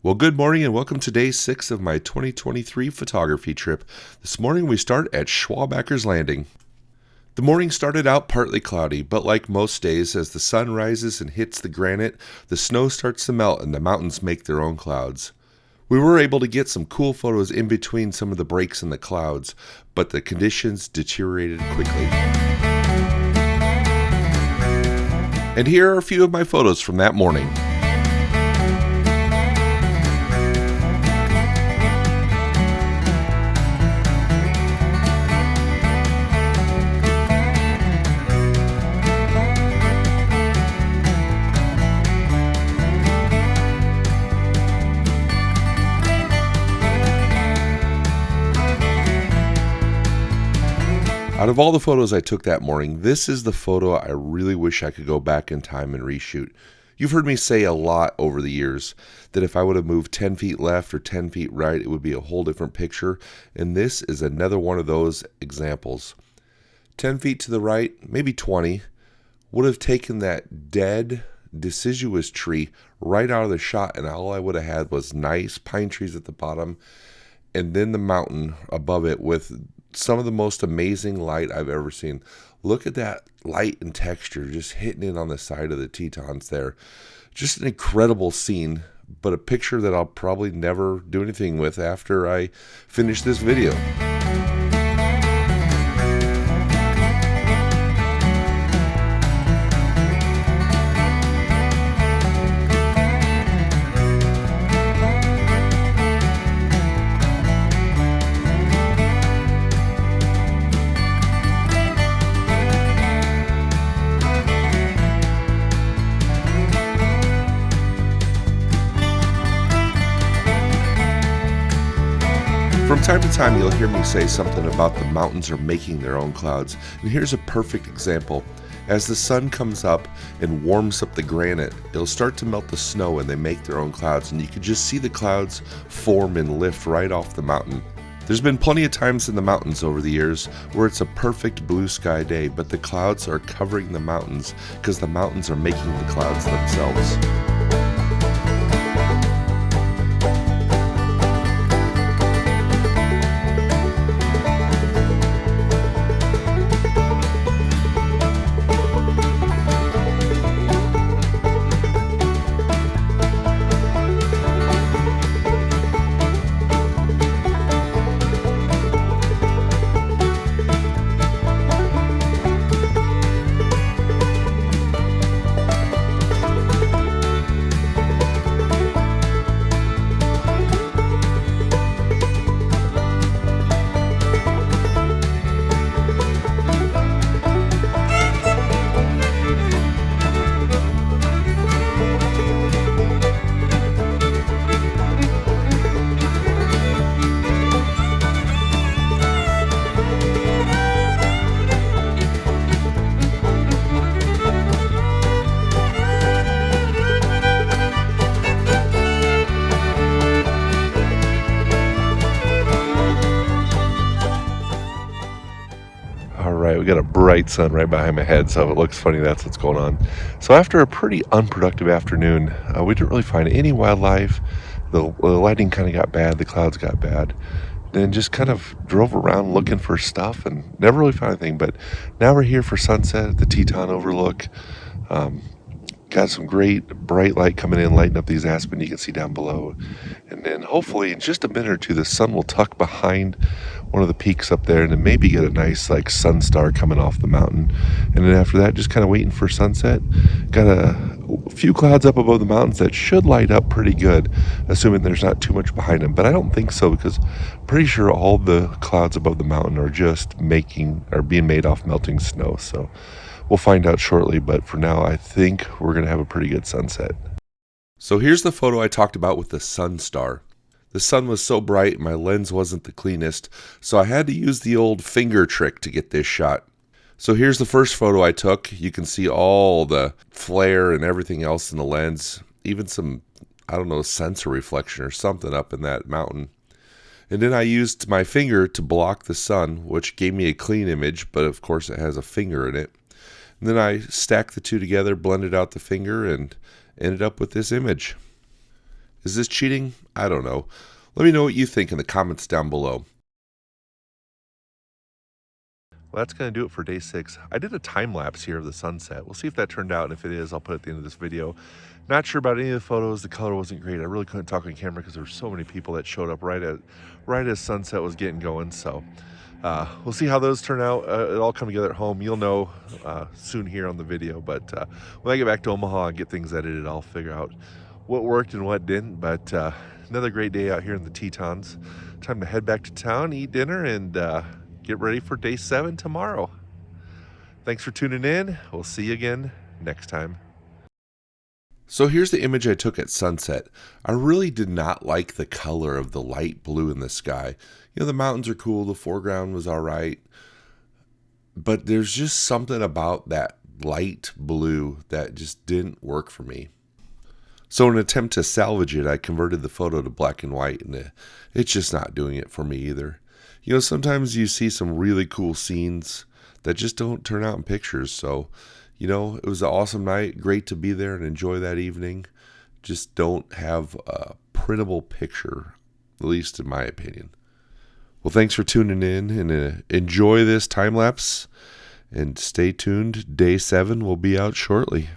Well, good morning and welcome to day 6 of my 2023 photography trip. This morning we start at Schwabacher's Landing. The morning started out partly cloudy, but like most days, as the sun rises and hits the granite, the snow starts to melt and the mountains make their own clouds. We were able to get some cool photos in between some of the breaks in the clouds, but the conditions deteriorated quickly. And here are a few of my photos from that morning. Out of all the photos I took that morning, this is the photo I really wish I could go back in time and reshoot. You've heard me say a lot over the years that if I would have moved 10 feet left or 10 feet right, it would be a whole different picture, and this is another one of those examples. 10 feet to the right, maybe 20, would have taken that dead, deciduous tree right out of the shot, and all I would have had was nice pine trees at the bottom, and then the mountain above it with some of the most amazing light I've ever seen. Look at that light and texture just hitting in on the side of the Tetons there. Just an incredible scene, but a picture that I'll probably never do anything with after I finish this video. From time to time, you'll hear me say something about the mountains are making their own clouds, and here's a perfect example. As the sun comes up and warms up the granite, it'll start to melt the snow and they make their own clouds, and you can just see the clouds form and lift right off the mountain. There's been plenty of times in the mountains over the years where it's a perfect blue sky day, but the clouds are covering the mountains because the mountains are making the clouds themselves. Alright, we got a bright sun right behind my head, so it looks funny that's what's going on. So after a pretty unproductive afternoon, we didn't really find any wildlife. The lighting kind of got bad, the clouds got bad. Then just kind of drove around looking for stuff and never really found anything. But now we're here for sunset at the Teton overlook. Got some great bright light coming in, lighting up these aspen you can see down below. And then hopefully in just a minute or two, the sun will tuck behind one of the peaks up there and then maybe get a nice like sun star coming off the mountain. And then after that, just kind of waiting for sunset. Got a few clouds up above the mountains that should light up pretty good, assuming there's not too much behind them. But I don't think so, because I'm pretty sure all the clouds above the mountain are just being made off melting snow. So we'll find out shortly, but for now, I think we're going to have a pretty good sunset. So here's the photo I talked about with the sun star. The sun was so bright, my lens wasn't the cleanest, so I had to use the old finger trick to get this shot. So here's the first photo I took. You can see all the flare and everything else in the lens, even some, I don't know, sensor reflection or something up in that mountain. And then I used my finger to block the sun, which gave me a clean image, but of course it has a finger in it. And then I stacked the two together, blended out the finger, and ended up with this image. Is this cheating? I don't know. Let me know what you think in the comments down below. Well, that's going to do it for day 6. I did a time lapse here of the sunset. We'll see if that turned out, and if it is, I'll put it at the end of this video. Not sure about any of the photos. The color wasn't great. I really couldn't talk on camera because there were so many people that showed up right as sunset was getting going. So we'll see how those turn out. It all come together at home. You'll know soon here on the video. But when I get back to Omaha and get things edited, I'll figure out what worked and what didn't. But another great day out here in the Tetons. Time to head back to town, eat dinner, and get ready for day 7 tomorrow. Thanks for tuning in. We'll see you again next time. So here's the image I took at sunset. I really did not like the color of the light blue in the sky. You know, the mountains are cool, the foreground was all right, but there's just something about that light blue that just didn't work for me. So in an attempt to salvage it, I converted the photo to black and white, and it's just not doing it for me either. You know, sometimes you see some really cool scenes that just don't turn out in pictures. So, you know, it was an awesome night. Great to be there and enjoy that evening. Just don't have a printable picture, at least in my opinion. Well, thanks for tuning in, and enjoy this time lapse. And stay tuned. Day 7 will be out shortly.